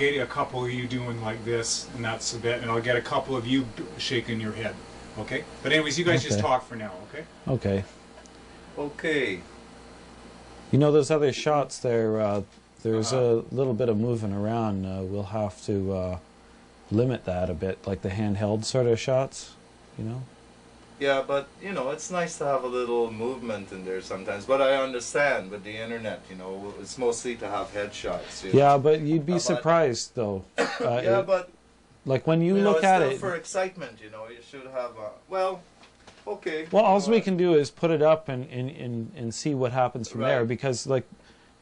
Get a couple of you doing like this, and that's a bit, and I'll get a couple of you shaking your head. Okay? But anyways, you guys just talk for now, okay? Okay. Okay. You know, those other shots there, there's a little bit of moving around. We'll have to limit that a bit, like the handheld sort of shots, you know? Yeah, but, you know, it's nice to have a little movement in there sometimes. But I understand with the internet, you know, it's mostly to have headshots. You Yeah, know? but you'd be surprised, though. Yeah, but... Like, when you know, look it's at still it... for excitement, you know, you should have a... Well, okay. Well, all we can do is put it up and see what happens from there, because, like,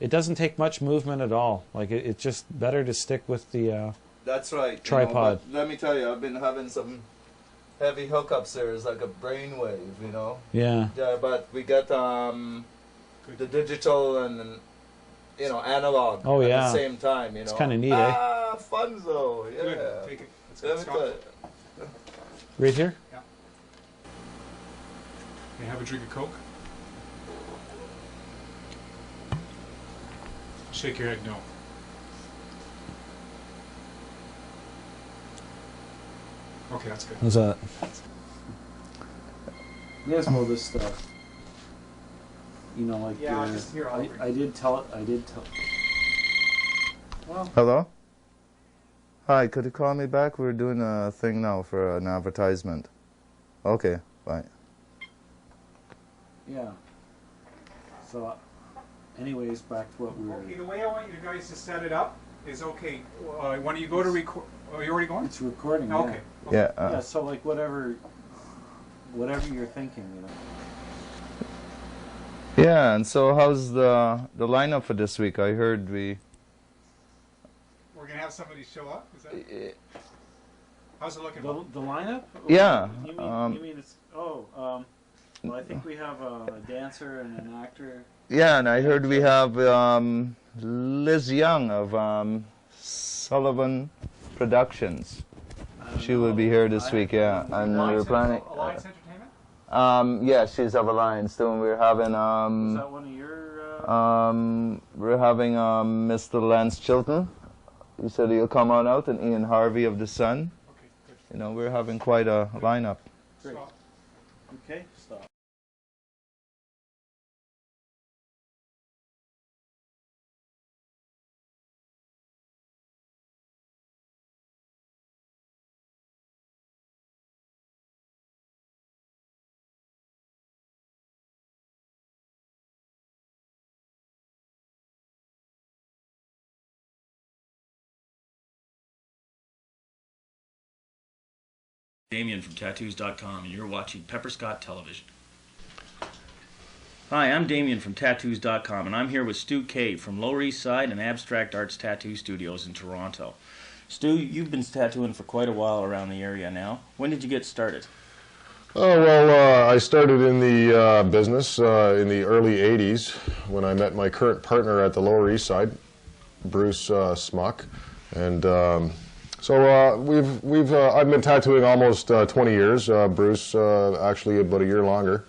it doesn't take much movement at all. Like, it's just better to stick with the That's right. tripod. You know, let me tell you, I've been having some heavy hookups there. It's like a brainwave, you know? Yeah. Yeah, but we got the digital and, you know, analog at the same time, you know? It's kind of neat, eh? Ah, funzo, yeah. Good. Take it. Let's go. Stop. Right here? Yeah. Can you have a drink of Coke? Shake your head no. Okay, that's good. How's that? You guys know this stuff. You know, like just here. I did tell. Well, Hello? Hi, could you call me back? We're doing a thing now for an advertisement. Okay, bye. yeah. So, anyways, back to what we were. Okay, the way I want you guys to set it up is okay. When you go to record, are you already going? It's recording. Okay. Yeah. Yeah. So like whatever you're thinking, you know. Yeah, and so how's the lineup for this week? I heard we're gonna have somebody show up. Is that? How's it looking? The lineup? Yeah. You mean it's well, I think we have a dancer and an actor. Yeah, and I heard we have Liz Young of Sullivan Productions. She will be here this week, yeah. And we're planning. Alliance Entertainment? Yeah, she's of Alliance too. And we're having Is that one of your? we're having Mr. Lance Chilton. He said he'll come on out, and Ian Harvey of The Sun. Okay, good. You know, we're having quite a lineup. Great. Okay, stop. Damien from Tattoos.com, and you're watching Pepper Scott Television. Hi, I'm Damien from Tattoos.com, and I'm here with Stu Cave from Lower East Side and Abstract Arts Tattoo Studios in Toronto. Stu, you've been tattooing for quite a while around the area now. When did you get started? Oh, well, I started in the business in the early 80s when I met my current partner at the Lower East Side, Bruce Smuck, and so I've been tattooing almost 20 years. Bruce actually about a year longer,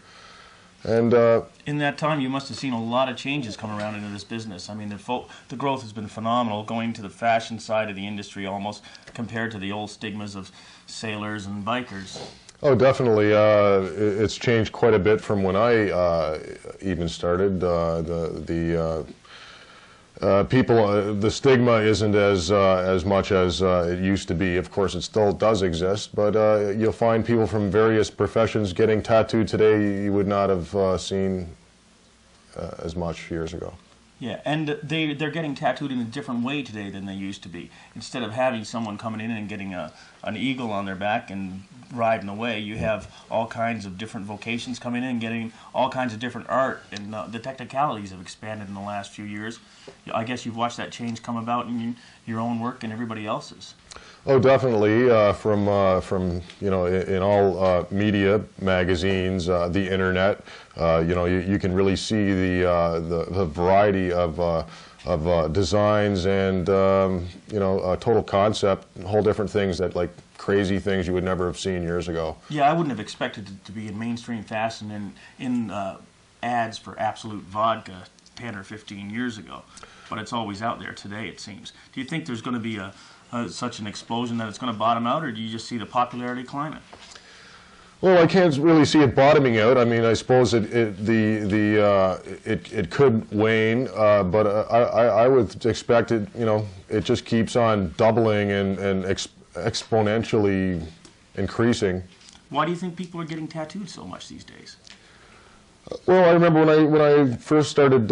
and in that time, you must have seen a lot of changes come around into this business. I mean, the growth has been phenomenal, going to the fashion side of the industry almost compared to the old stigmas of sailors and bikers. Oh, definitely. It's changed quite a bit from when I even started. The stigma isn't as much as it used to be. Of course, it still does exist, but you'll find people from various professions getting tattooed today you would not have seen as much years ago. Yeah, and they're getting tattooed in a different way today than they used to be. Instead of having someone coming in and getting an eagle on their back and riding away, you have all kinds of different vocations coming in and getting all kinds of different art, and the technicalities have expanded in the last few years. I guess you've watched that change come about in your own work and everybody else's. Oh, definitely. From you know, in all media, magazines, the internet, you know, you can really see the variety of designs and you know, a total concept, whole different things that like crazy things you would never have seen years ago. Yeah, I wouldn't have expected it to be in mainstream fashion and in ads for Absolute Vodka 10 or 15 years ago. but it's always out there today, it seems. Do you think there's going to be such an explosion that it's going to bottom out, or do you just see the popularity climbing? Well, I can't really see it bottoming out. I mean, I suppose it could wane, but I would expect it. You know, it just keeps on doubling and exponentially increasing. Why do you think people are getting tattooed so much these days? Well, I remember when I first started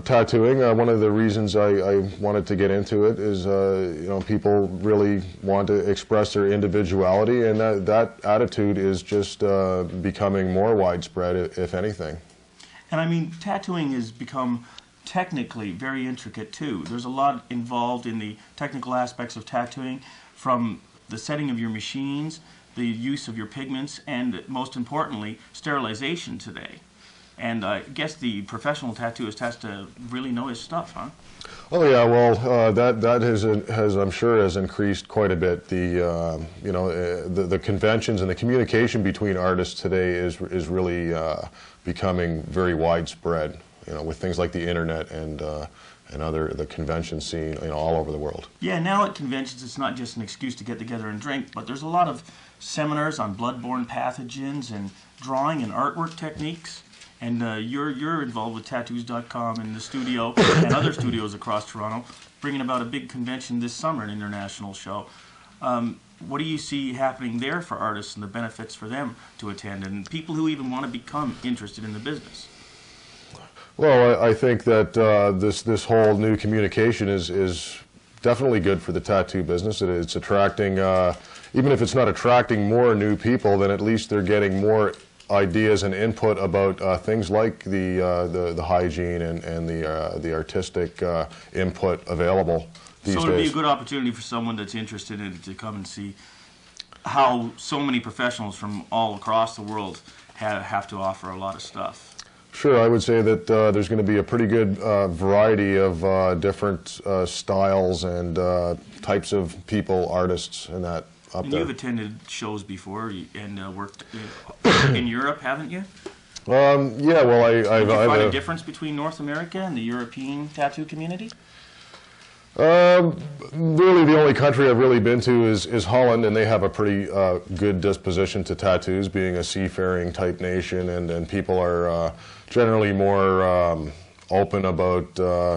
tattooing, one of the reasons I wanted to get into it is, you know, people really want to express their individuality, and that attitude is just becoming more widespread, if anything. And I mean, tattooing has become technically very intricate too. There's a lot involved in the technical aspects of tattooing, from the setting of your machines, the use of your pigments, and most importantly, sterilization today. And I guess the professional tattooist has to really know his stuff, huh? Oh yeah, well, that has I'm sure has increased quite a bit. The you know, the conventions and the communication between artists today is really becoming very widespread. You know, with things like the internet and the convention scene, you know, all over the world. Yeah, now at conventions it's not just an excuse to get together and drink, but there's a lot of seminars on bloodborne pathogens and drawing and artwork techniques. And you're involved with Tattoos.com and the studio and other studios across Toronto, bringing about a big convention this summer, an international show. What do you see happening there for artists and the benefits for them to attend, and people who even want to become interested in the business? Well, I think that this whole new communication is definitely good for the tattoo business. It's attracting, even if it's not attracting more new people, then at least they're getting more ideas and input about things like the hygiene and the artistic input available these days. So it'd be a good opportunity for someone that's interested in it to come and see how so many professionals from all across the world have to offer a lot of stuff. Sure, I would say that there's going to be a pretty good variety of different styles and types of people, artists, and that. And you've attended shows before and worked in Europe, haven't you? Yeah, well, Did you find a difference between North America and the European tattoo community? Really, the only country I've really been to is Holland, and they have a pretty good disposition to tattoos, being a seafaring type nation, and people are generally more open about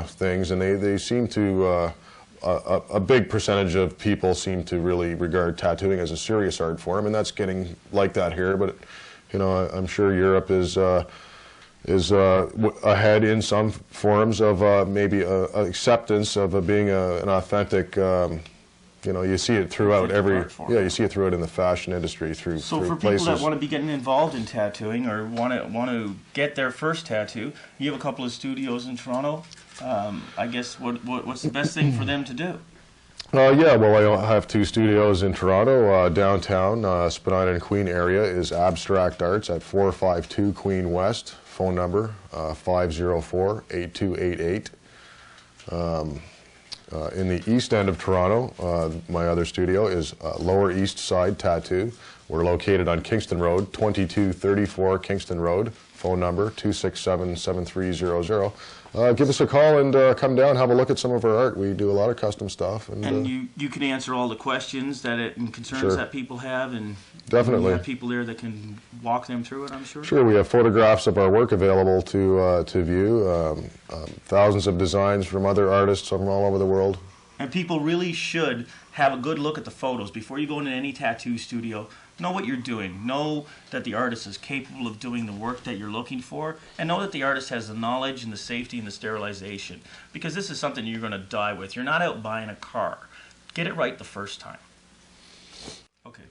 things, and they seem to. A big percentage of people seem to really regard tattooing as a serious art form, and that's getting like that here. But you know, I'm sure Europe is ahead in some forms of maybe acceptance of being an authentic. You know, you see it throughout you see it throughout in the fashion industry through. So for places. People that want to be getting involved in tattooing or want to get their first tattoo, you have a couple of studios in Toronto. I guess what's the best thing for them to do? Yeah, well, I have two studios in Toronto. Downtown, Spadina and Queen area is Abstract Arts at 452 Queen West. Phone number 504-8288. In the east end of Toronto, my other studio is Lower East Side Tattoo. We're located on Kingston Road, 2234 Kingston Road. Phone number 267-7300. Give us a call and come down, have a look at some of our art. We do a lot of custom stuff. And you can answer all the questions and concerns that people have, and definitely you have people there that can walk them through it, I'm sure. Sure, we have photographs of our work available to view. Thousands of designs from other artists from all over the world. And people really should have a good look at the photos before you go into any tattoo studio. Know what you're doing. Know that the artist is capable of doing the work that you're looking for, and know that the artist has the knowledge and the safety and the sterilization, because this is something you're going to die with. You're not out buying a car. Get it right the first time. Okay.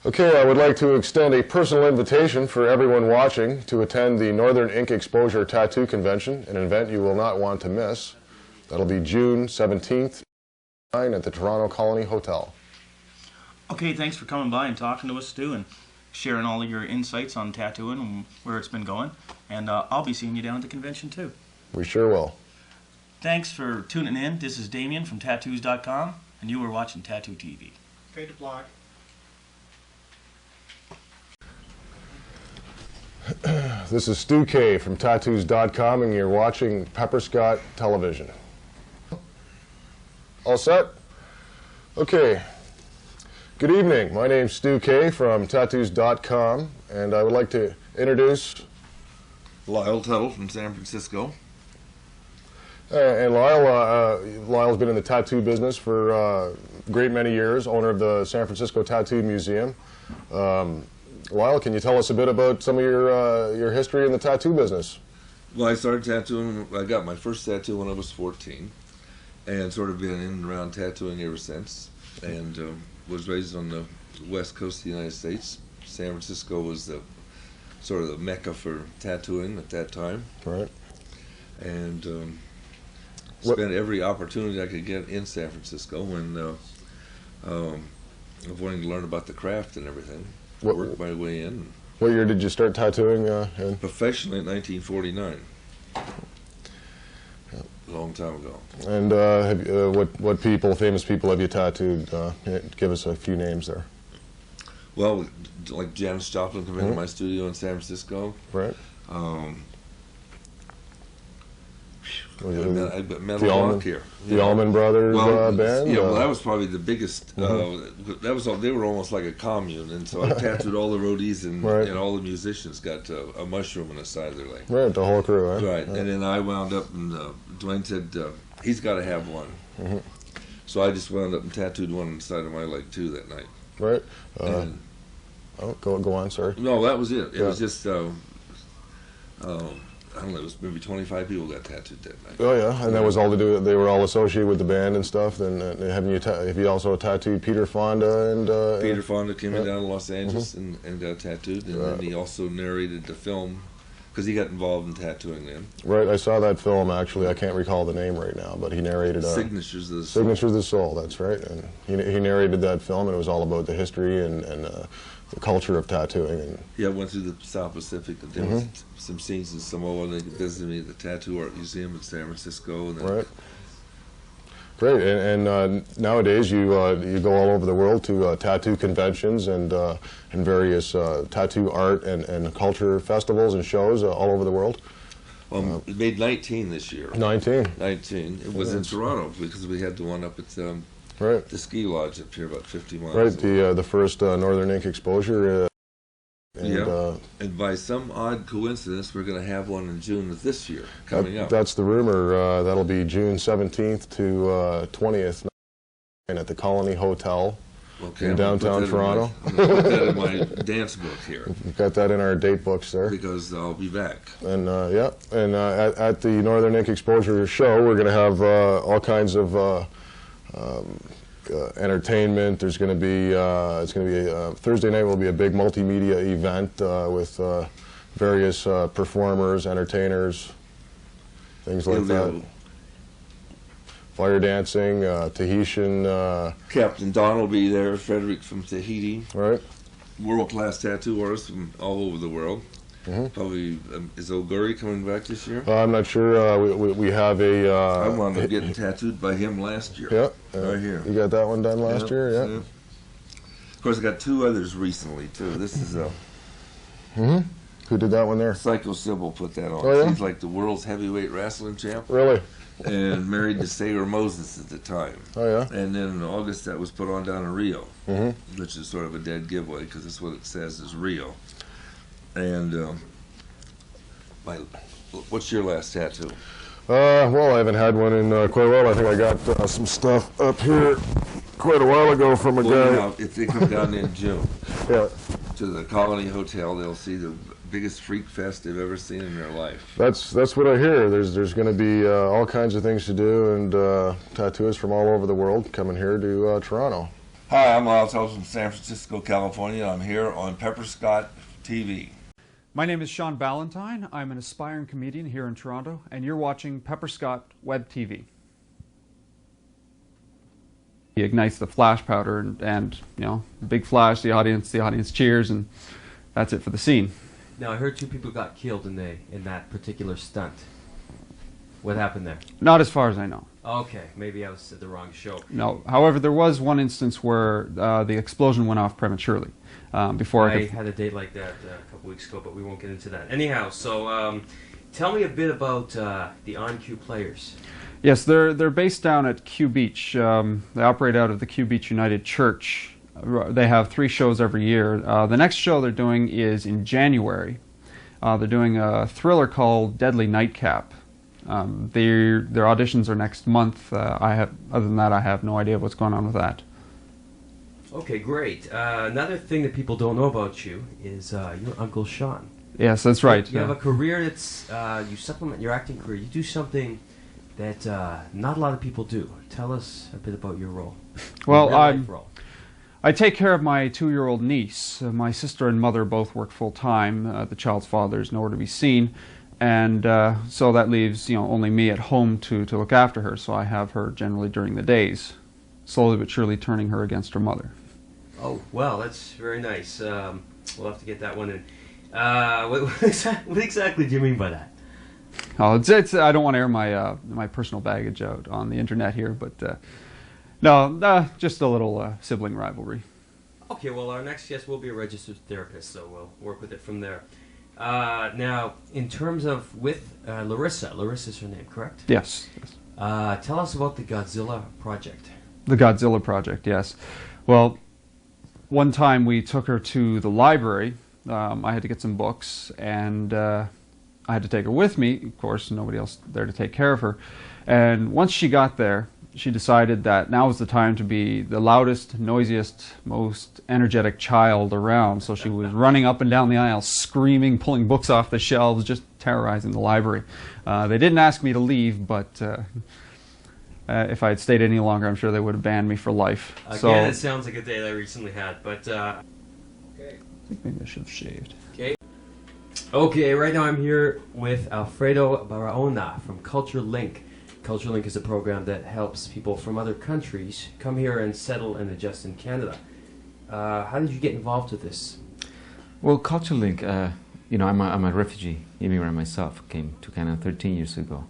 Okay, I would like to extend a personal invitation for everyone watching to attend the Northern Ink Exposure Tattoo Convention, an event you will not want to miss. That'll be June 17th at the Toronto Colony Hotel. Okay, thanks for coming by and talking to us, Stu, and sharing all of your insights on tattooing and where it's been going. And I'll be seeing you down at the convention, too. We sure will. Thanks for tuning in. This is Damien from Tattoos.com, and you were watching Tattoo TV. Fade to black. This is Stu K from Tattoos.com, and you're watching Pepper Scott Television. All set? Okay. Good evening. My name's Stu Kay from Tattoos.com, and I would like to introduce Lyle Tuttle from San Francisco. and Lyle's been in the tattoo business for a great many years, owner of the San Francisco Tattoo Museum. Lyle, can you tell us a bit about some of your history in the tattoo business? Well, I started tattooing, I got my first tattoo when I was 14, and sort of been in and around tattooing ever since, and was raised on the west coast of the United States. San Francisco was the sort of the mecca for tattooing at that time. Right. And spent every opportunity I could get in San Francisco and of wanting to learn about the craft and everything. Worked my way in. What year did you start tattooing? In? Professionally in 1949. A long time ago. And what people, famous people, have you tattooed? Give us a few names there. Well, like Janis Joplin came into my studio in San Francisco. Right. I met a lot here. The Allman Brothers band? Yeah, well, that was probably the biggest. That was they were almost like a commune, and so I tattooed all the roadies and, and all the musicians got a mushroom on the side of their leg. Right, the whole crew, right? Right, and then I wound up, and Dwayne said he's got to have one. So I just wound up and tattooed one on the side of my leg too that night. Right. Go on, sorry. No, that was it. It was just. I don't know, it was maybe 25 people got tattooed that night. Oh yeah, and that was all to do. They were all associated with the band and stuff. Then have you also tattooed Peter Fonda and? Peter Fonda came down to Los Angeles and got tattooed, and then he also narrated the film because he got involved in tattooing then. Right, I saw that film actually. I can't recall the name right now, but he narrated Signatures of the Soul. Signatures of the Soul. That's right, and he narrated that film, and it was all about the history and the culture of tattooing. And yeah, I went through the South Pacific. There was some scenes in Samoa. They visited me at the Tattoo Art Museum in San Francisco. And right. Great, and nowadays you go all over the world to tattoo conventions and various tattoo art and culture festivals and shows all over the world. Well, we made 19 this year. 19. It was in Toronto because we had the one up at the ski lodge up here about 50 miles. Right, the first Northern Ink exposure. And by some odd coincidence, we're going to have one in June of this year coming up. That's the rumor. That'll be June 17th to 20th at the Colony Hotel in downtown Toronto. I'm going to put that in my dance book here. We've got that in our date books there. Because I'll be back. And at the Northern Ink Exposure show, we're going to have all kinds of entertainment. There's going to be Thursday night will be a big multimedia event with various performers, entertainers, things like that. Fire dancing, Tahitian. Captain Don will be there. Frederick from Tahiti. Right. World-class tattoo artists from all over the world. Probably is Oguri coming back this year? I'm not sure. We have a. I wound up getting tattooed by him last year. Yeah, right here. You got that one done last year, yeah. Of course, I got two others recently too. This is a. Who did that one there? Psycho Sybil put that on. Oh, yeah? She's like the world's heavyweight wrestling champ. Really? And married to Sailor Moses at the time. Oh yeah. And then in August that was put on down in Rio, which is sort of a dead giveaway because that's what it says is Rio. And what's your last tattoo? Well, I haven't had one in quite a while. I think I got some stuff up here quite a while ago from a guy. You know, if they come down in June to the Colony Hotel, they'll see the biggest freak fest they've ever seen in their life. That's what I hear. There's going to be all kinds of things to do, and tattooists from all over the world coming here to Toronto. Hi, I'm Lyle Tuttle from San Francisco, California. I'm here on Pepper Scott TV. My name is Sean Ballantyne. I'm an aspiring comedian here in Toronto, and you're watching Pepper Scott Web TV. He ignites the flash powder, and you know, big flash. The audience cheers, and that's it for the scene. Now I heard 2 people got killed in that particular stunt. What happened there? Not as far as I know. Okay, maybe I was at the wrong show. No. However, there was one instance where the explosion went off prematurely. Before I had a date like that a couple weeks ago, but we won't get into that. Anyhow, so tell me a bit about the on-cue players. Yes, they're based down at Q Beach. They operate out of the Q Beach United Church. They have 3 shows every year. The next show they're doing is in January. They're doing a thriller called Deadly Nightcap. Their auditions are next month. Other than that, I have no idea what's going on with that. Okay, great. Another thing that people don't know about you is your Uncle Sean. Yes, that's right. You have a career that's, you supplement your acting career. You do something that not a lot of people do. Tell us a bit about your role. Well, role. I take care of my 2-year-old niece. My sister and mother both work full-time. The child's father is nowhere to be seen. And so that leaves only me at home to look after her. So I have her generally during the days, slowly but surely turning her against her mother. Oh, well, that's very nice. We'll have to get that one in. What exactly do you mean by that? Oh, it's I don't want to air my personal baggage out on the internet here, but no, just a little sibling rivalry. Okay, well, our next guest will be a registered therapist, so we'll work with it from there. Now, in terms of with Larissa's her name, correct? Yes. Tell us about the Godzilla Project. The Godzilla Project, yes. Well, one time we took her to the library. I had to get some books, and I had to take her with me. Of course, nobody else there to take care of her. And once she got there, she decided that now was the time to be the loudest, noisiest, most energetic child around. So she was running up and down the aisle, screaming, pulling books off the shelves, just terrorizing the library. They didn't ask me to leave, but if I had stayed any longer, I'm sure they would have banned me for life. Again, it sounds like a day that I recently had, but... I think maybe I should have shaved. Okay, right now I'm here with Alfredo Barahona from Culture Link. Culture Link is a program that helps people from other countries come here and settle and adjust in Canada. How did you get involved with this? Well, Culture Link, I'm a refugee immigrant myself. Came to Canada 13 years ago.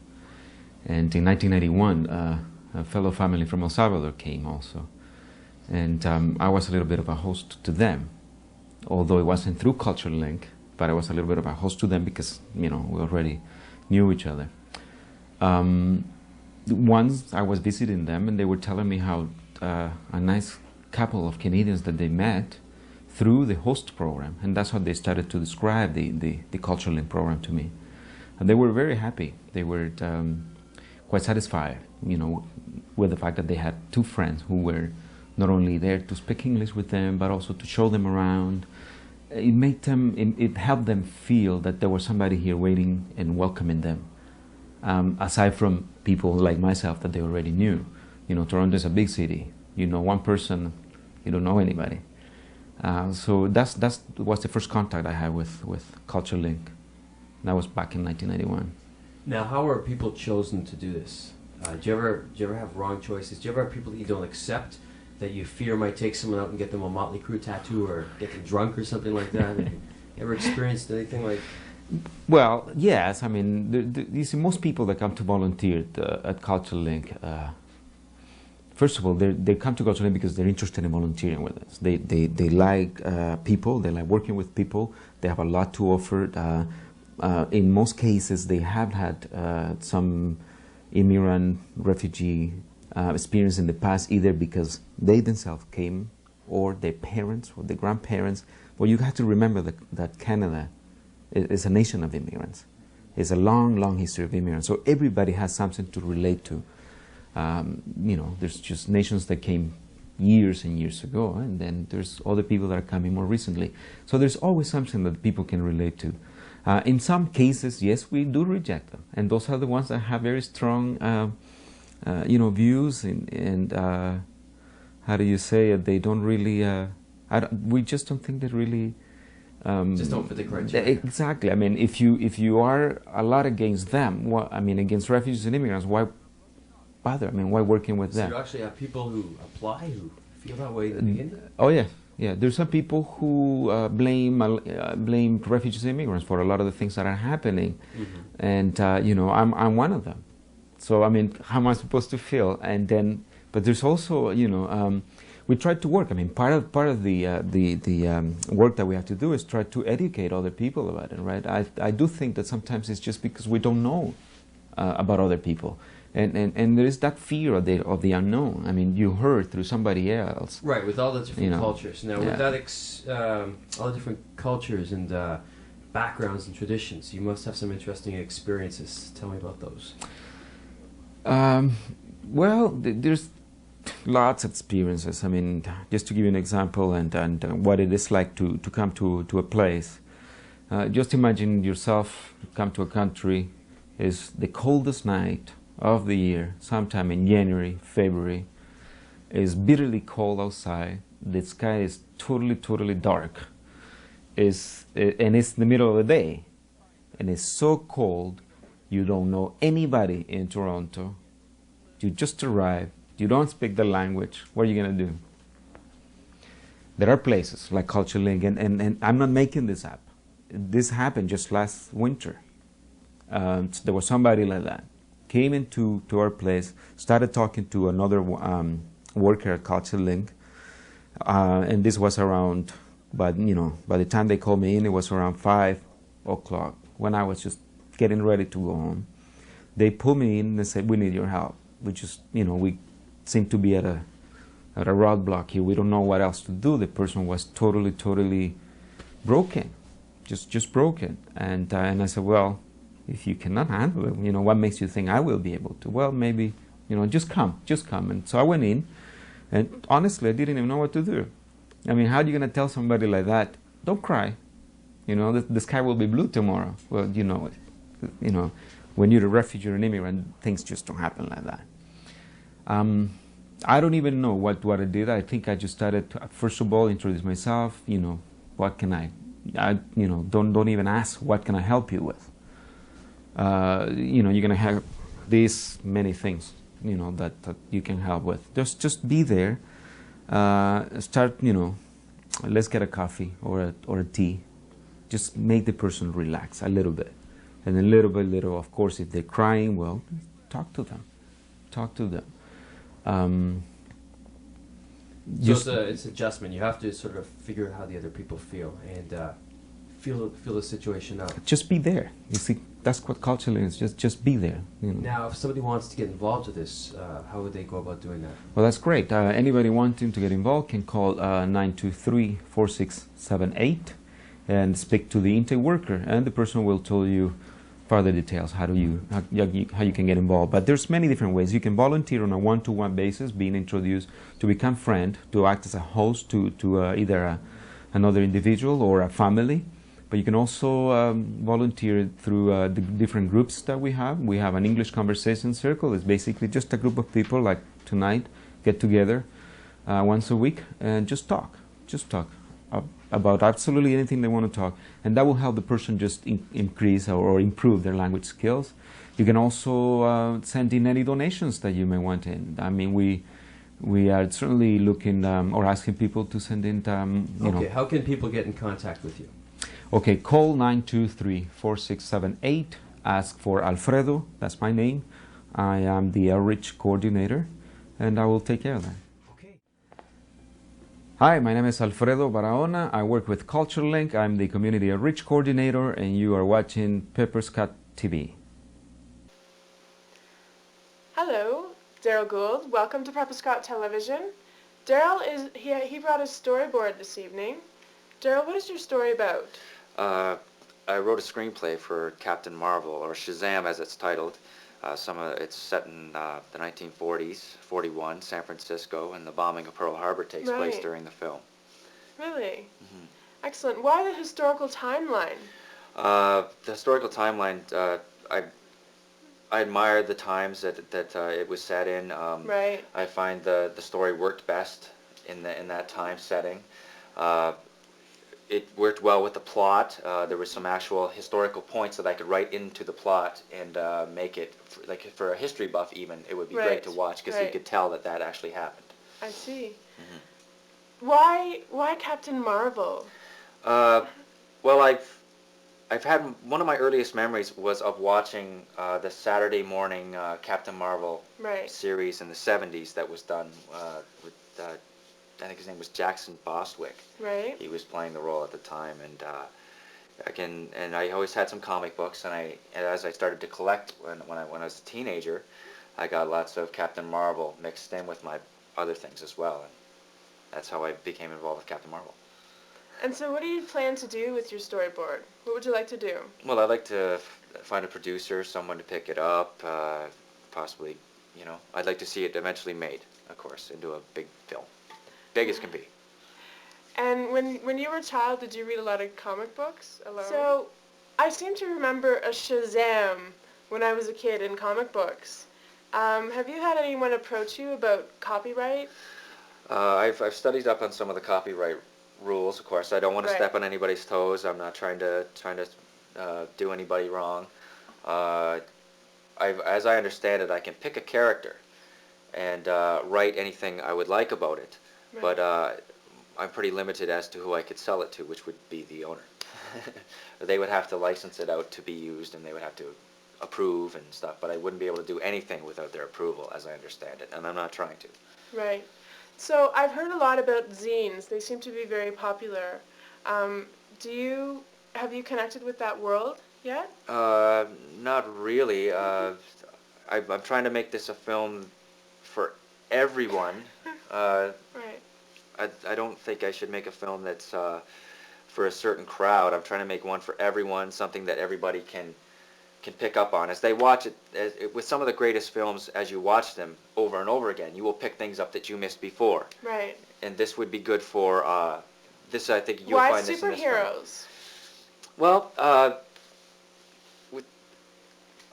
And in 1991, a fellow family from El Salvador came also. And I was a little bit of a host to them. Although it wasn't through Culture Link, but I was a little bit of a host to them because, we already knew each other. Once I was visiting them and they were telling me how a nice couple of Canadians that they met through the host program, and that's how they started to describe the Culture Link program to me. And they were very happy. They were quite satisfied, with the fact that they had 2 friends who were not only there to speak English with them, but also to show them around. It helped them feel that there was somebody here waiting and welcoming them. Aside from people like myself that they already knew. Toronto is a big city. One person, you don't know anybody. So that was the first contact I had with Culture Link. That was back in 1991. Now, how are people chosen to do this? Do you ever have wrong choices? Do you ever have people that you don't accept, that you fear might take someone out and get them a Motley Crue tattoo or get them drunk or something like that? Have you ever experienced anything like... Well, yes. I mean, you see, most people that come to volunteer at Culture Link, first of all, they come to Culture Link because they're interested in volunteering with us. They like people, they like working with people, they have a lot to offer. In most cases, they have had some immigrant, refugee experience in the past, either because they themselves came, or their parents, or their grandparents. Well, you have to remember that Canada is a nation of immigrants. It's a long, long history of immigrants. So everybody has something to relate to. There's just nations that came years and years ago, and then there's other people that are coming more recently. So there's always something that people can relate to. In some cases, yes, we do reject them, and those are the ones that have very strong, views and how do you say it? They don't really. We just don't think that really. Just don't fit the criteria. Exactly. I mean, if you are a lot against them, against refugees and immigrants, why bother? I mean, why working with them? So you actually have people who apply who feel that way in the beginning? Oh yeah. There's some people who blame refugees and immigrants for a lot of the things that are happening, and I'm one of them. So I mean, how am I supposed to feel? And then, but there's also we try to work. I mean, part of the work that we have to do is try to educate other people about it, right? I do think that sometimes it's just because we don't know about other people, And there is that fear of the unknown. I mean, you heard through somebody else. Right, with all the different You know, cultures. Now, with that, all the different cultures and backgrounds and traditions, you must have some interesting experiences. Tell me about those. Well, there's lots of experiences. I mean, just to give you an example and what it is like to come to a place. Just imagine yourself come to a country, is the coldest night of the year, sometime in January, February. It's bitterly cold outside. The sky is totally dark. And it's the middle of the day. And it's so cold, you don't know anybody in Toronto. You just arrived. You don't speak the language. What are you going to do? There are places like Culture Link, and I'm not making this up. This happened just last winter. So there was somebody like that. Came into our place, started talking to another worker at Culture Link, and this was around, but by the time they called me in, it was around 5 o'clock, when I was just getting ready to go home. They pulled me in and said, "We need your help. We just, we seem to be at a roadblock here. We don't know what else to do." The person was totally broken, just broken. And I said, "Well, if you cannot handle it, what makes you think I will be able to?" "Well, maybe, just come. And so I went in, and honestly, I didn't even know what to do. I mean, how are you going to tell somebody like that, "Don't cry, the sky will be blue tomorrow"? Well, when you're a refugee or an immigrant, things just don't happen like that. I don't even know what I did. I think I just started to, first of all, introduce myself. What can I don't even ask, what can I help you with? You're going to have these many things, that you can help with. Just be there. Start, let's get a coffee or a tea. Just make the person relax a little bit. And then little by little, of course, if they're crying, well, talk to them. So it's adjustment. You have to sort of figure out how the other people feel and feel the situation out. Just be there. You see, that's what Culture Link is. Just be there. Now, if somebody wants to get involved with this, how would they go about doing that? Well, that's great. Anybody wanting to get involved can call 923-4678 and speak to the intake worker, and the person will tell you further details how you can get involved. But there's many different ways. You can volunteer on a one-to-one basis, being introduced to become friend, to act as a host to either another individual or a family. But you can also volunteer through the different groups that we have. We have an English conversation circle. It's basically just a group of people like tonight get together once a week and just talk about absolutely anything they want to talk, and that will help the person just increase or improve their language skills. You can also send in any donations that you may want in. I mean, we are certainly looking or asking people to send in. Okay, how can people get in contact with you? Okay, call 923-4678. Ask for Alfredo. That's my name. I am the outreach coordinator, and I will take care of that. Hi, my name is Alfredo Barahona. I work with Culture Link. I'm the Community Outreach Coordinator, and you are watching Pepper's Cut TV. Hello, Daryl Gould. Welcome to Pepper's Cut Television. Daryl he brought his storyboard this evening. Daryl, what is your story about? I wrote a screenplay for Captain Marvel, or Shazam as it's titled. It's set in the 1940s, 41, San Francisco, and the bombing of Pearl Harbor takes place during the film. Really? Mm-hmm. Excellent. Why the historical timeline? The historical timeline, I admire the times that it was set in. Right. I find the story worked best in that time setting. It worked well with the plot. There were some actual historical points that I could write into the plot and make it, for a history buff even, it would be great to watch because you could tell that actually happened. I see. Mm-hmm. Why Captain Marvel? Well, I've had, one of my earliest memories was of watching the Saturday morning Captain Marvel series in the 70s that was done with I think his name was Jackson Bostwick. Right. He was playing the role at the time, and I always had some comic books, and as I started to collect when I was a teenager, I got lots of Captain Marvel mixed in with my other things as well, and that's how I became involved with Captain Marvel. And so what do you plan to do with your storyboard? What would you like to do? Well, I'd like to find a producer, someone to pick it up, possibly, you know, I'd like to see it eventually made, of course, into a big film. Big as can be. And when you were a child, did you read a lot of comic books alone? So, I seem to remember a Shazam when I was a kid in comic books. Have you had anyone approach you about copyright? I've studied up on some of the copyright rules, of course. I don't want to Right. step on anybody's toes. I'm not trying to do anybody wrong. As I understand it, I can pick a character and write anything I would like about it, Right. but I'm pretty limited as to who I could sell it to, which would be the owner. They would have to license it out to be used, and they would have to approve and stuff, but I wouldn't be able to do anything without their approval, as I understand it, and I'm not trying to. Right. So I've heard a lot about zines. They seem to be very popular. Have you connected with that world yet? Not really. I'm trying to make this a film for everyone. Right. I don't think I should make a film that's for a certain crowd. I'm trying to make one for everyone, something that everybody can pick up on. As they watch it, with some of the greatest films, as you watch them over and over again, you will pick things up that you missed before. Right. And this would be good for this. I think you'll Why find this in this film. superheroes? Well,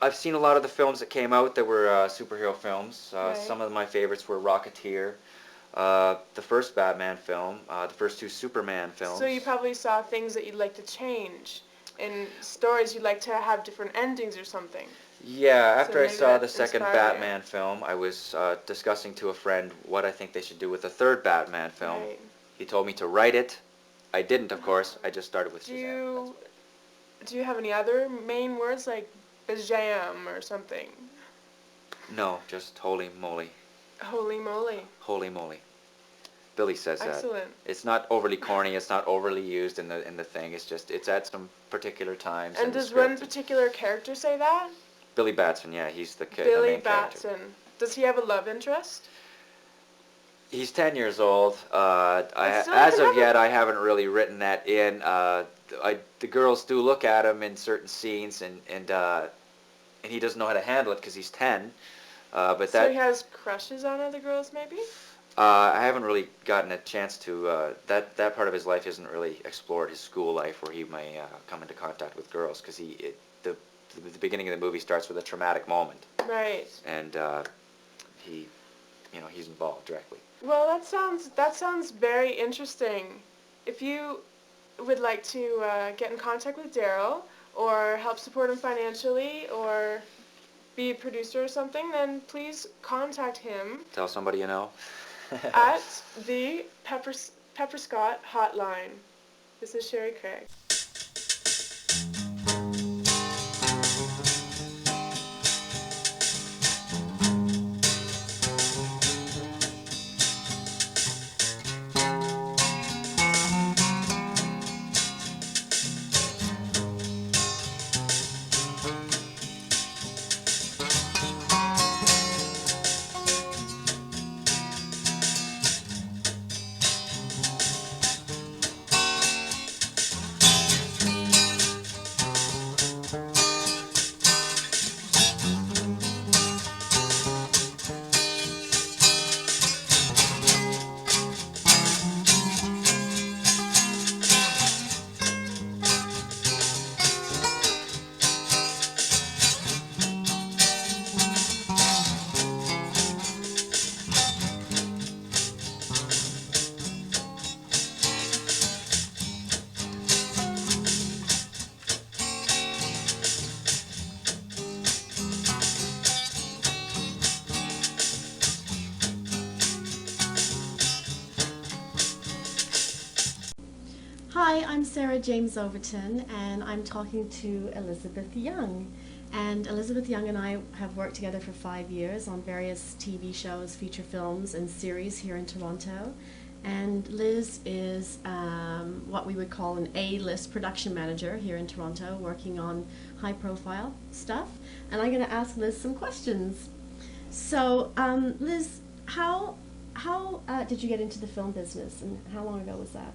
I've seen a lot of the films that came out that were superhero films. Right. Some of my favorites were Rocketeer, the first Batman film, the first two Superman films. So you probably saw things that you'd like to change, and stories you'd like to have different endings or something. Yeah, after I maybe saw that the second inspired you. Batman film, I was discussing to a friend what I think they should do with the third Batman film. Right. He told me to write it. I didn't, of course. I just started with Do Shazam. you have any other main words like Bajam or something? No, just holy moly. Holy moly. Holy moly. Billy says that. Excellent. It's not overly corny. It's not overly used in the thing. It's just it's at some particular times. And in the does one script. particular character say that? Billy Batson, yeah, he's the Billy main character. Batson. Does he have a love interest? He's 10 years old. That's still As like of yet, I haven't really written that in. The girls do look at him in certain scenes, and he doesn't know how to handle it because he's 10. But So that he has crushes on other girls, maybe? I haven't really gotten a chance to. That part of his life isn't really explored. His school life, where he may come into contact with girls, because the beginning of the movie starts with a traumatic moment, Right. and he's involved directly. Well, that sounds very interesting. If you would like to get in contact with Daryl or help support him financially or be a producer or something, then please contact him Tell somebody you know. at the Pepper Scott hotline. This is Sherry Craig. Hi, I'm Sarah James Overton, and I'm talking to Elizabeth Young. And Elizabeth Young and I have worked together for 5 years on various TV shows, feature films, and series here in Toronto. And Liz is what we would call an A-list production manager here in Toronto, working on high-profile stuff. And I'm going to ask Liz some questions. So, Liz, how did you get into the film business, and how long ago was that?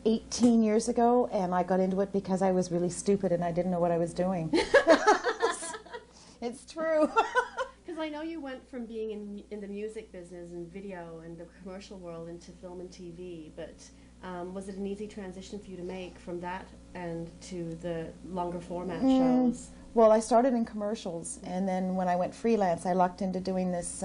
18 years ago, and I got into it because I was really stupid and I didn't know what I was doing. It's true. Because I know you went from being in the music business and video and the commercial world into film and TV, but was it an easy transition for you to make from that and to the longer format shows? Well, I started in commercials, and then when I went freelance, I lucked into doing this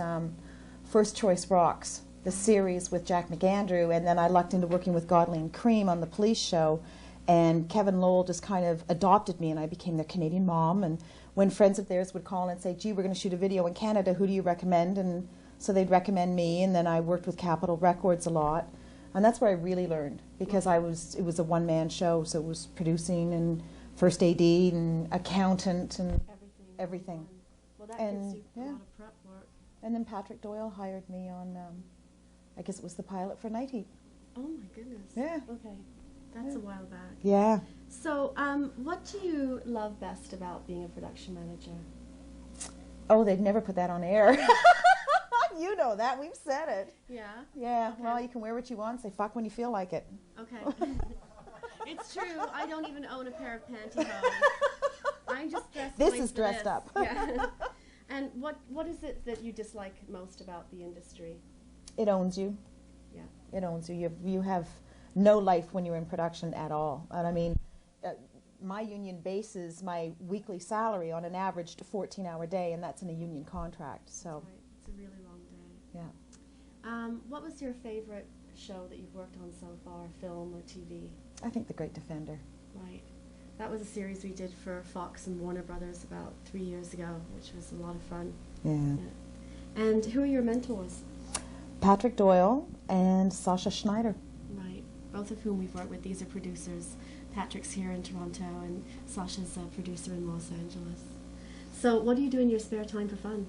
First Choice Rocks, the series with Jack McAndrew, and then I lucked into working with Godley and Cream on the police show, and Kevin Lowell just kind of adopted me, and I became their Canadian mom. And when friends of theirs would call and say, gee, we're going to shoot a video in Canada, who do you recommend? And so they'd recommend me, and then I worked with Capitol Records a lot, and that's where I really learned, because it was a one-man show, so it was producing and first AD and accountant and everything. Well, that gives you a lot of prep work. And then Patrick Doyle hired me on, I guess it was the pilot for Night Heat. Oh my goodness. Yeah. Okay. That's a while back. Yeah. So, what do you love best about being a production manager? Oh, they'd never put that on air. You know that. We've said it. Yeah? Yeah. Okay. Well, you can wear what you want. Say fuck when you feel like it. Okay. It's true. I don't even own a pair of pantyhose. I'm just dressed. This is dressed up. Yeah. And what is it that you dislike most about the industry? It owns you. Yeah. It owns you. You have no life when you're in production at all. And I mean, my union bases my weekly salary on an average 14-hour day, and that's in a union contract. So. That's right. It's a really long day. Yeah. What was your favorite show that you've worked on so far, film or TV? I think The Great Defender. Right. That was a series we did for Fox and Warner Brothers about 3 years ago, which was a lot of fun. Yeah. And who are your mentors? Patrick Doyle and Sasha Schneider. Right. Both of whom we've worked with. These are producers. Patrick's here in Toronto, and Sasha's a producer in Los Angeles. So what do you do in your spare time for fun?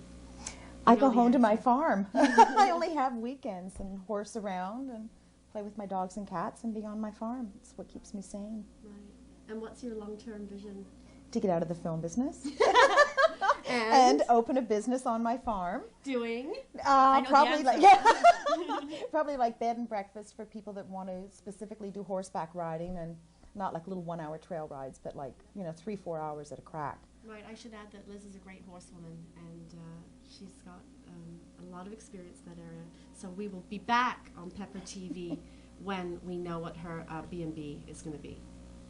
I go home to my farm. I only have weekends and horse around and play with my dogs and cats and be on my farm. It's what keeps me sane. Right. And what's your long-term vision? To get out of the film business. And open a business on my farm. Doing? Probably probably like bed and breakfast for people that want to specifically do horseback riding, and not like little 1-hour trail rides, but like, 3-4 hours at a crack. Right. I should add that Liz is a great horsewoman, and she's got a lot of experience in that area. So we will be back on Pepper TV when we know what her B&B is going to be.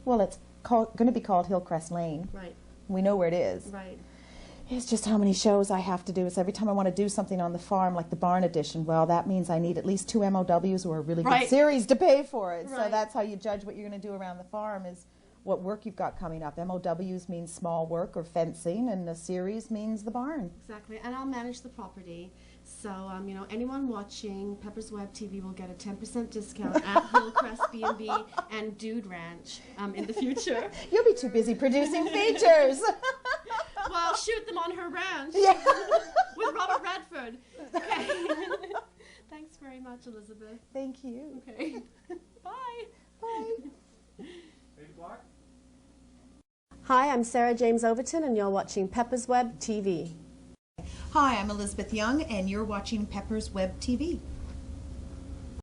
Well, it's going to be called Hillcrest Lane. Right. We know where it is. Right. It's just how many shows I have to do. It's every time I want to do something on the farm, like the barn edition, well, that means I need at least 2 MOWs or a really good series to pay for it. Right. So that's how you judge what you're going to do around the farm, is what work you've got coming up. MOWs means small work or fencing, and the series means the barn. Exactly. And I'll manage the property. So, anyone watching Pepper's Web TV will get a 10% discount at Hillcrest B&B and Dude Ranch in the future. You'll be too busy producing features. Well, shoot them on her ranch. Yeah. With Robert Redford. Okay. Thanks very much, Elizabeth. Thank you. Okay. Bye. Bye. Baby Block? Hi, I'm Sarah James Overton, and you're watching Pepper's Web TV. Hi, I'm Elizabeth Young, and you're watching Pepper's Web TV.